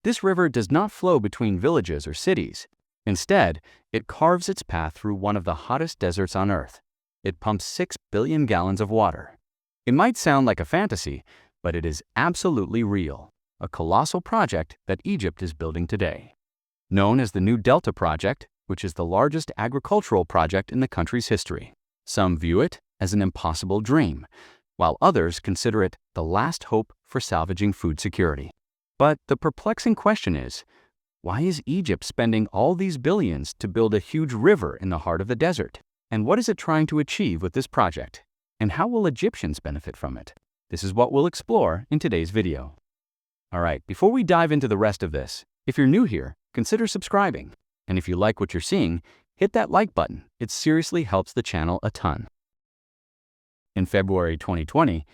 This river does not flow between villages or cities. Instead, it carves its path through one of the hottest deserts on Earth. It pumps 6 billion gallons of water. It might sound like a fantasy, but it is absolutely real, a colossal project that Egypt is building today. Known as the New Delta Project, which is the largest agricultural project in the country's history. Some view it as an impossible dream, while others consider it the last hope for salvaging food security. But the perplexing question is, why is Egypt spending all these billions to build a huge river in the heart of the desert? And what is it trying to achieve with this project? And how will Egyptians benefit from it? This is what we'll explore in today's video. Alright, before we dive into the rest of this, if you're new here, consider subscribing. And if you like what you're seeing, hit that like button. It seriously helps the channel a ton. In February 2020,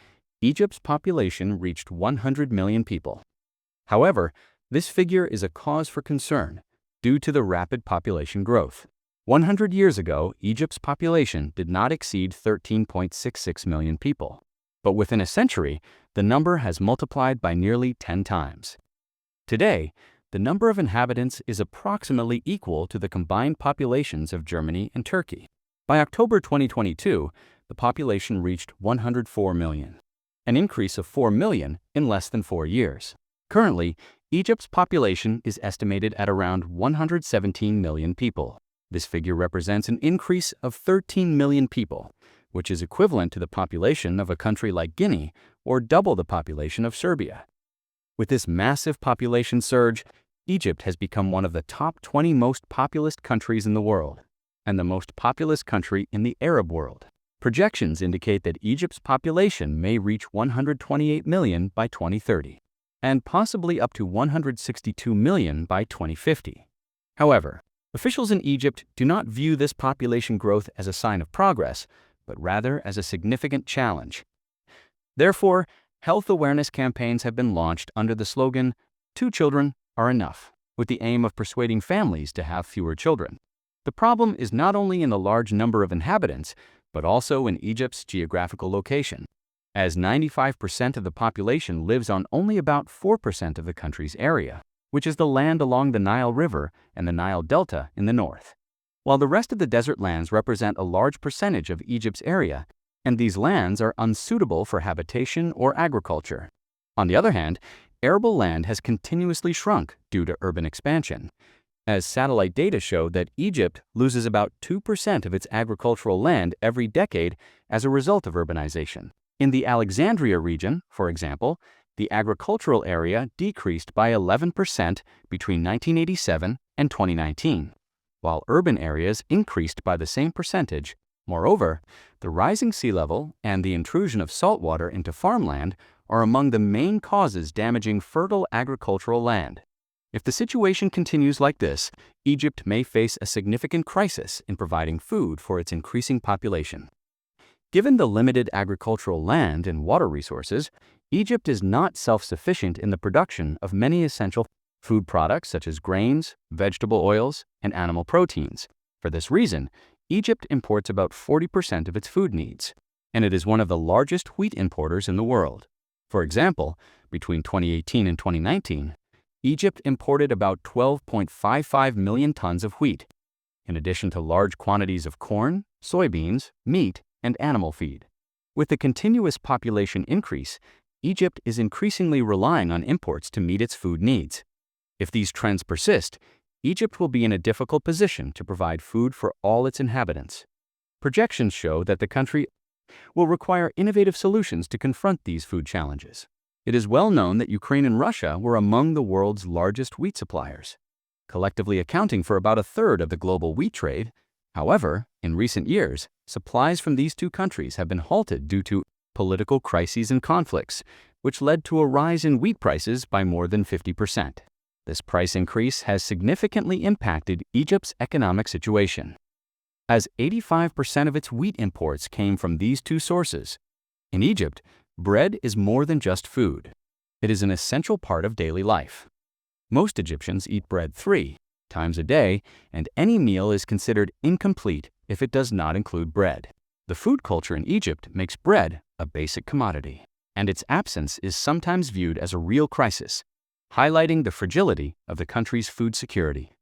Egypt's population reached 100 million people. However, this figure is a cause for concern due to the rapid population growth. 100 years ago, Egypt's population did not exceed 13.66 million people. But within a century, the number has multiplied by nearly 10 times. Today, the number of inhabitants is approximately equal to the combined populations of Germany and Turkey. By October 2022, the population reached 104 million, an increase of 4 million in less than 4 years. Currently, Egypt's population is estimated at around 117 million people. This figure represents an increase of 13 million people, which is equivalent to the population of a country like Guinea or double the population of Serbia. With this massive population surge, Egypt has become one of the top 20 most populous countries in the world, and the most populous country in the Arab world. Projections indicate that Egypt's population may reach 128 million by 2030. And possibly up to 162 million by 2050. However, officials in Egypt do not view this population growth as a sign of progress, but rather as a significant challenge. Therefore, health awareness campaigns have been launched under the slogan, "2 children are enough," with the aim of persuading families to have fewer children. The problem is not only in the large number of inhabitants, but also in Egypt's geographical location, as 95% of the population lives on only about 4% of the country's area, which is the land along the Nile River and the Nile Delta in the north. While the rest of the desert lands represent a large percentage of Egypt's area, and these lands are unsuitable for habitation or agriculture. On the other hand, arable land has continuously shrunk due to urban expansion, as satellite data show that Egypt loses about 2% of its agricultural land every decade as a result of urbanization. In the Alexandria region, for example, the agricultural area decreased by 11% between 1987 and 2019, while urban areas increased by the same percentage. Moreover, the rising sea level and the intrusion of saltwater into farmland are among the main causes damaging fertile agricultural land. If the situation continues like this, Egypt may face a significant crisis in providing food for its increasing population. Given the limited agricultural land and water resources, Egypt is not self-sufficient in the production of many essential food products such as grains, vegetable oils, and animal proteins. For this reason, Egypt imports about 40% of its food needs, and it is one of the largest wheat importers in the world. For example, between 2018 and 2019, Egypt imported about 12.55 million tons of wheat, in addition to large quantities of corn, soybeans, meat, and animal feed. With the continuous population increase, Egypt is increasingly relying on imports to meet its food needs. If these trends persist, Egypt will be in a difficult position to provide food for all its inhabitants. Projections show that the country will require innovative solutions to confront these food challenges. It is well known that Ukraine and Russia were among the world's largest wheat suppliers, collectively accounting for about a third of the global wheat trade. However, in recent years, supplies from these two countries have been halted due to political crises and conflicts, which led to a rise in wheat prices by more than 50%. This price increase has significantly impacted Egypt's economic situation, as 85% of its wheat imports came from these two sources. In Egypt, bread is more than just food. It is an essential part of daily life. Most Egyptians eat bread 3 times a day, and any meal is considered incomplete if it does not include bread. The food culture in Egypt makes bread a basic commodity, and its absence is sometimes viewed as a real crisis. highlighting the fragility of the country's food security.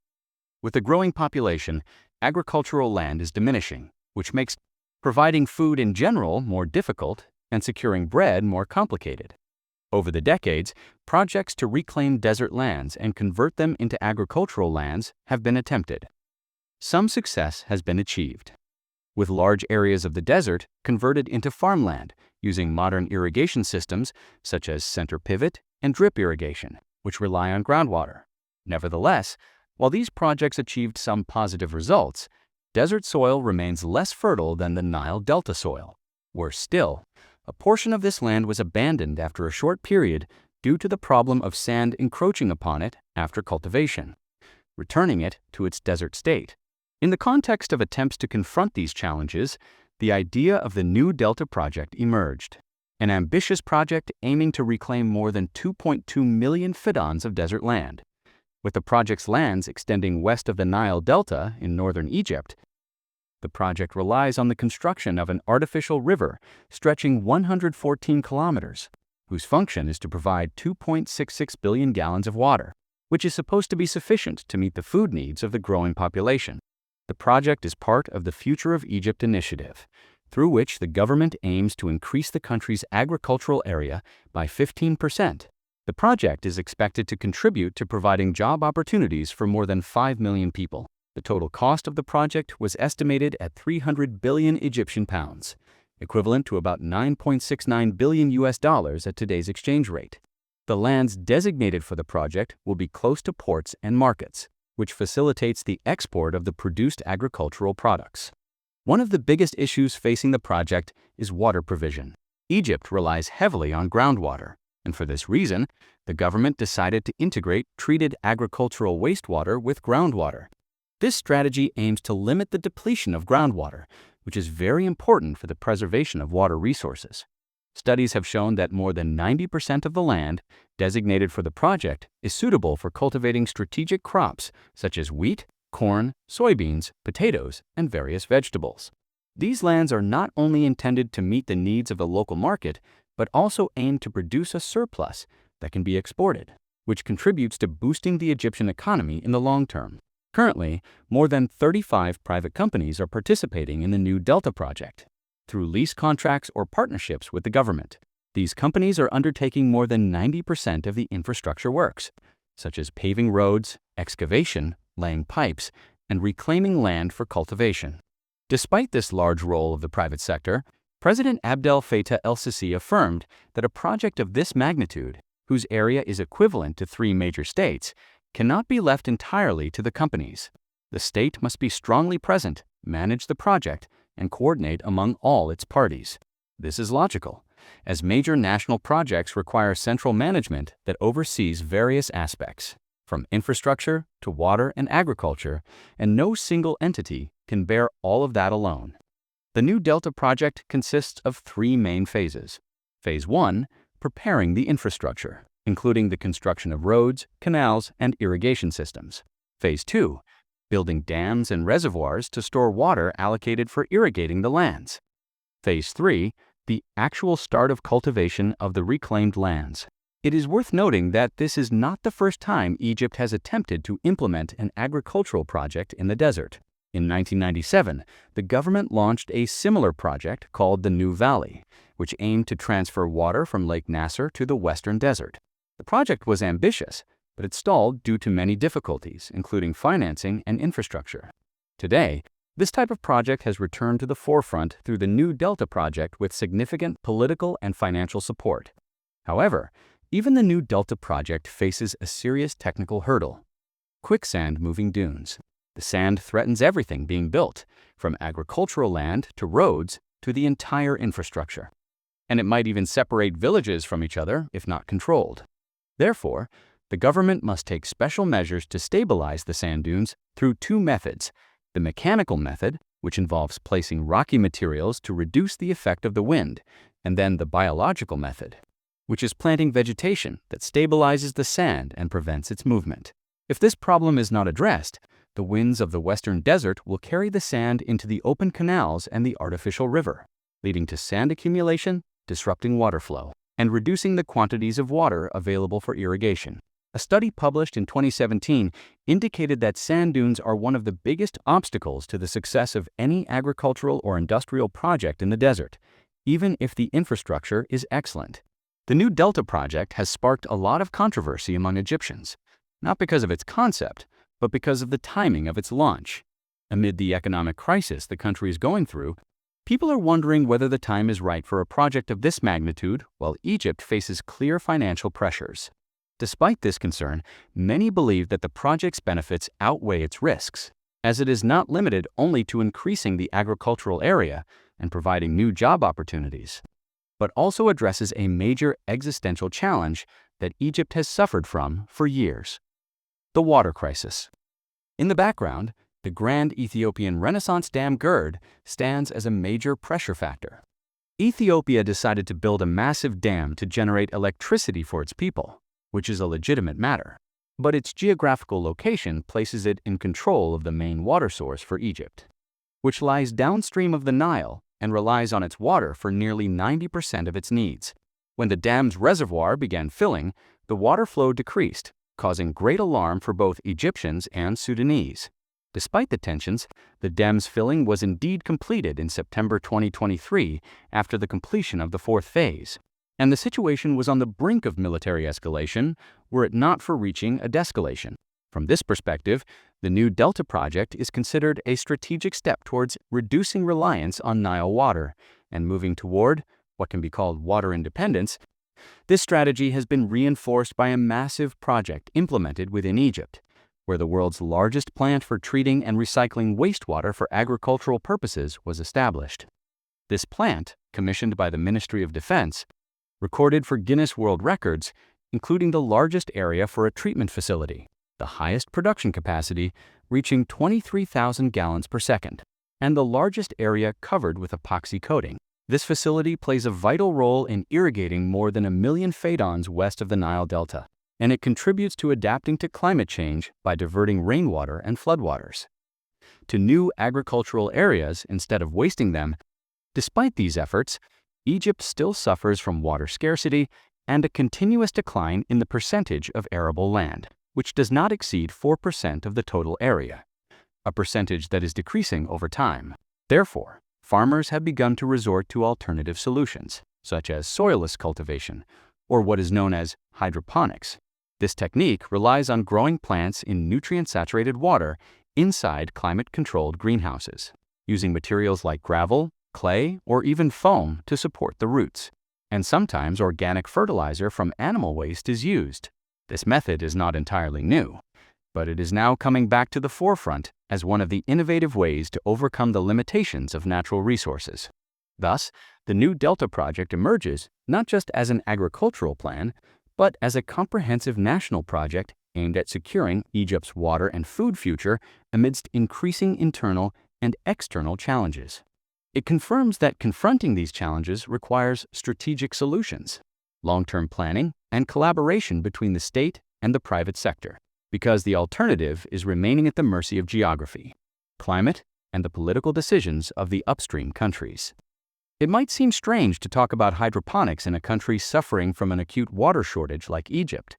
With a growing population, agricultural land is diminishing, which makes providing food in general more difficult and securing bread more complicated. Over the decades, projects to reclaim desert lands and convert them into agricultural lands have been attempted. Some success has been achieved, with large areas of the desert converted into farmland using modern irrigation systems such as center pivot and drip irrigation, which rely on groundwater. Nevertheless, while these projects achieved some positive results, desert soil remains less fertile than the Nile Delta soil. Worse still, a portion of this land was abandoned after a short period due to the problem of sand encroaching upon it after cultivation, returning it to its desert state. In the context of attempts to confront these challenges, the idea of the New Delta Project emerged, an ambitious project aiming to reclaim more than 2.2 million fidans of desert land. With the project's lands extending west of the Nile Delta in northern Egypt, the project relies on the construction of an artificial river stretching 114 kilometers, whose function is to provide 2.66 billion gallons of water, which is supposed to be sufficient to meet the food needs of the growing population. The project is part of the Future of Egypt initiative, through which the government aims to increase the country's agricultural area by 15%. The project is expected to contribute to providing job opportunities for more than 5 million people. The total cost of the project was estimated at 300 billion Egyptian pounds, equivalent to about $9.69 billion at today's exchange rate. The lands designated for the project will be close to ports and markets, which facilitates the export of the produced agricultural products. One of the biggest issues facing the project is water provision. Egypt relies heavily on groundwater, and for this reason, the government decided to integrate treated agricultural wastewater with groundwater. This strategy aims to limit the depletion of groundwater, which is very important for the preservation of water resources. Studies have shown that more than 90% of the land designated for the project is suitable for cultivating strategic crops such as wheat, corn, soybeans, potatoes, and various vegetables. These lands are not only intended to meet the needs of the local market, but also aim to produce a surplus that can be exported, which contributes to boosting the Egyptian economy in the long term. Currently, more than 35 private companies are participating in the New Delta Project through lease contracts or partnerships with the government. These companies are undertaking more than 90% of the infrastructure works, such as paving roads, excavation, laying pipes, and reclaiming land for cultivation. Despite this large role of the private sector, President Abdel Fattah el-Sisi affirmed that a project of this magnitude, whose area is equivalent to 3 major states, cannot be left entirely to the companies. The state must be strongly present, manage the project, and coordinate among all its parties. This is logical, as major national projects require central management that oversees various aspects, from infrastructure to water and agriculture, and no single entity can bear all of that alone. The New Delta Project consists of 3 main phases. Phase 1, preparing the infrastructure, including the construction of roads, canals, and irrigation systems. Phase 2, building dams and reservoirs to store water allocated for irrigating the lands. Phase 3, the actual start of cultivation of the reclaimed lands. It is worth noting that this is not the first time Egypt has attempted to implement an agricultural project in the desert. In 1997, the government launched a similar project called the New Valley, which aimed to transfer water from Lake Nasser to the western desert. The project was ambitious, but it stalled due to many difficulties, including financing and infrastructure. Today, this type of project has returned to the forefront through the New Delta Project with significant political and financial support. However, even the New Delta Project faces a serious technical hurdle: quicksand moving dunes. The sand threatens everything being built, from agricultural land to roads to the entire infrastructure. And it might even separate villages from each other if not controlled. Therefore, the government must take special measures to stabilize the sand dunes through 2 methods: the mechanical method, which involves placing rocky materials to reduce the effect of the wind, and then the biological method, which is planting vegetation that stabilizes the sand and prevents its movement. If this problem is not addressed, the winds of the western desert will carry the sand into the open canals and the artificial river, leading to sand accumulation, disrupting water flow, and reducing the quantities of water available for irrigation. A study published in 2017 indicated that sand dunes are one of the biggest obstacles to the success of any agricultural or industrial project in the desert, even if the infrastructure is excellent. The New Delta project has sparked a lot of controversy among Egyptians, not because of its concept, but because of the timing of its launch. Amid the economic crisis the country is going through, people are wondering whether the time is right for a project of this magnitude while Egypt faces clear financial pressures. Despite this concern, many believe that the project's benefits outweigh its risks, as it is not limited only to increasing the agricultural area and providing new job opportunities, but also addresses a major existential challenge that Egypt has suffered from for years: the water crisis. In the background, the Grand Ethiopian Renaissance Dam GERD stands as a major pressure factor. Ethiopia decided to build a massive dam to generate electricity for its people, which is a legitimate matter, but its geographical location places it in control of the main water source for Egypt, which lies downstream of the Nile and relies on its water for nearly 90% of its needs. When the dam's reservoir began filling, the water flow decreased, causing great alarm for both Egyptians and Sudanese. Despite the tensions, the dam's filling was indeed completed in September 2023 after the completion of the fourth phase, and the situation was on the brink of military escalation were it not for reaching a de-escalation. From this perspective, the New Delta project is considered a strategic step towards reducing reliance on Nile water and moving toward what can be called water independence. This strategy has been reinforced by a massive project implemented within Egypt, where the world's largest plant for treating and recycling wastewater for agricultural purposes was established. This plant, commissioned by the Ministry of Defense, recorded for Guinness World Records, including the largest area for a treatment facility, the highest production capacity reaching 23,000 gallons per second, and the largest area covered with epoxy coating. This facility plays a vital role in irrigating more than 1 million faidans west of the Nile Delta, and it contributes to adapting to climate change by diverting rainwater and floodwaters to new agricultural areas instead of wasting them. Despite these efforts, Egypt still suffers from water scarcity and a continuous decline in the percentage of arable land, which does not exceed 4% of the total area, a percentage that is decreasing over time. Therefore, farmers have begun to resort to alternative solutions, such as soilless cultivation, or what is known as hydroponics. This technique relies on growing plants in nutrient-saturated water inside climate-controlled greenhouses, using materials like gravel, clay, or even foam to support the roots. And sometimes organic fertilizer from animal waste is used. This method is not entirely new, but it is now coming back to the forefront as one of the innovative ways to overcome the limitations of natural resources. Thus, the New Delta project emerges not just as an agricultural plan, but as a comprehensive national project aimed at securing Egypt's water and food future amidst increasing internal and external challenges. It confirms that confronting these challenges requires strategic solutions, long-term planning, and collaboration between the state and the private sector, because the alternative is remaining at the mercy of geography, climate, and the political decisions of the upstream countries. It might seem strange to talk about hydroponics in a country suffering from an acute water shortage like Egypt,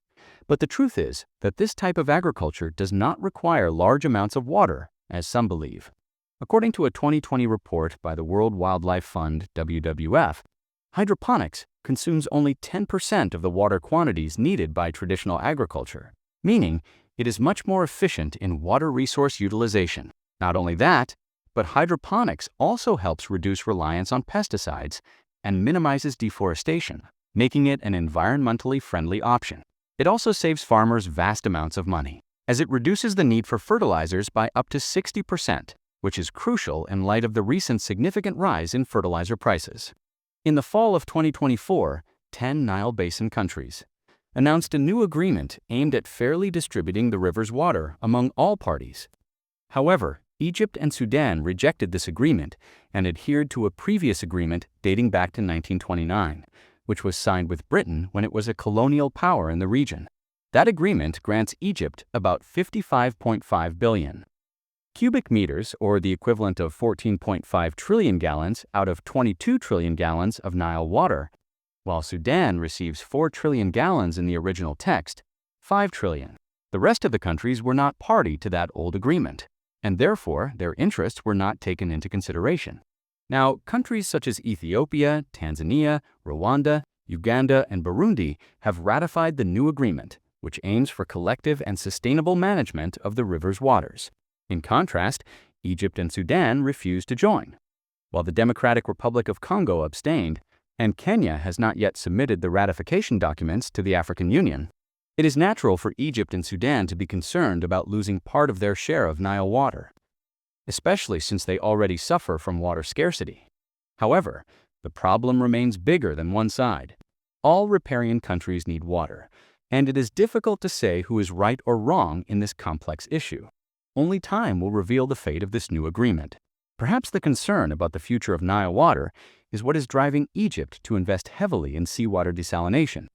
but the truth is that this type of agriculture does not require large amounts of water, as some believe. According to a 2020 report by the World Wildlife Fund (WWF), hydroponics consumes only 10% of the water quantities needed by traditional agriculture, meaning it is much more efficient in water resource utilization. Not only that, but hydroponics also helps reduce reliance on pesticides and minimizes deforestation, making it an environmentally friendly option. It also saves farmers vast amounts of money, as it reduces the need for fertilizers by up to 60%, which is crucial in light of the recent significant rise in fertilizer prices. In the fall of 2024, 10 Nile Basin countries announced a new agreement aimed at fairly distributing the river's water among all parties. However, Egypt and Sudan rejected this agreement and adhered to a previous agreement dating back to 1929, which was signed with Britain when it was a colonial power in the region. That agreement grants Egypt about 55.5 billion cubic meters, or the equivalent of 14.5 trillion gallons out of 22 trillion gallons of Nile water, while Sudan receives 4 trillion gallons in the original text, $5 trillion. The rest of the countries were not party to that old agreement, and therefore their interests were not taken into consideration. Now, countries such as Ethiopia, Tanzania, Rwanda, Uganda, and Burundi have ratified the new agreement, which aims for collective and sustainable management of the river's waters. In contrast, Egypt and Sudan refused to join, while the Democratic Republic of Congo abstained, and Kenya has not yet submitted the ratification documents to the African Union. It is natural for Egypt and Sudan to be concerned about losing part of their share of Nile water, especially since they already suffer from water scarcity. However, the problem remains bigger than one side. All riparian countries need water, and it is difficult to say who is right or wrong in this complex issue. Only time will reveal the fate of this new agreement. Perhaps the concern about the future of Nile water is what is driving Egypt to invest heavily in seawater desalination.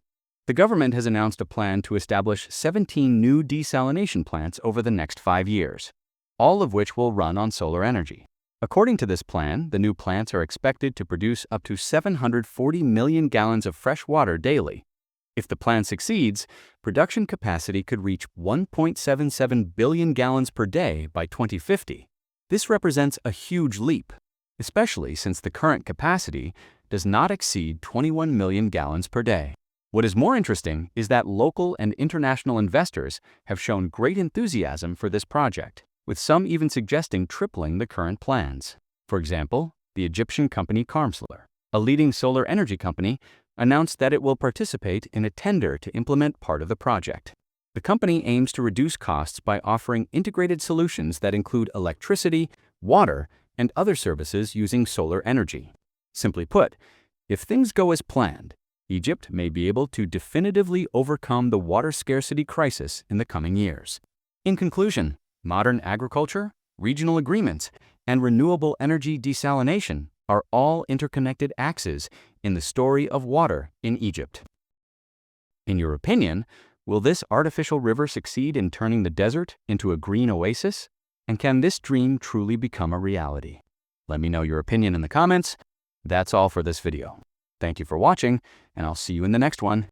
The government has announced a plan to establish 17 new desalination plants over the next 5 years, all of which will run on solar energy. According to this plan, the new plants are expected to produce up to 740 million gallons of fresh water daily. If the plan succeeds, production capacity could reach 1.77 billion gallons per day by 2050. This represents a huge leap, especially since the current capacity does not exceed 21 million gallons per day. What is more interesting is that local and international investors have shown great enthusiasm for this project, with some even suggesting tripling the current plans. For example, the Egyptian company Carmsler, a leading solar energy company, announced that it will participate in a tender to implement part of the project. The company aims to reduce costs by offering integrated solutions that include electricity, water, and other services using solar energy. Simply put, if things go as planned, Egypt may be able to definitively overcome the water scarcity crisis in the coming years. In conclusion, modern agriculture, regional agreements, and renewable energy desalination are all interconnected axes in the story of water in Egypt. In your opinion, will this artificial river succeed in turning the desert into a green oasis? And can this dream truly become a reality? Let me know your opinion in the comments. That's all for this video. Thank you for watching, and I'll see you in the next one.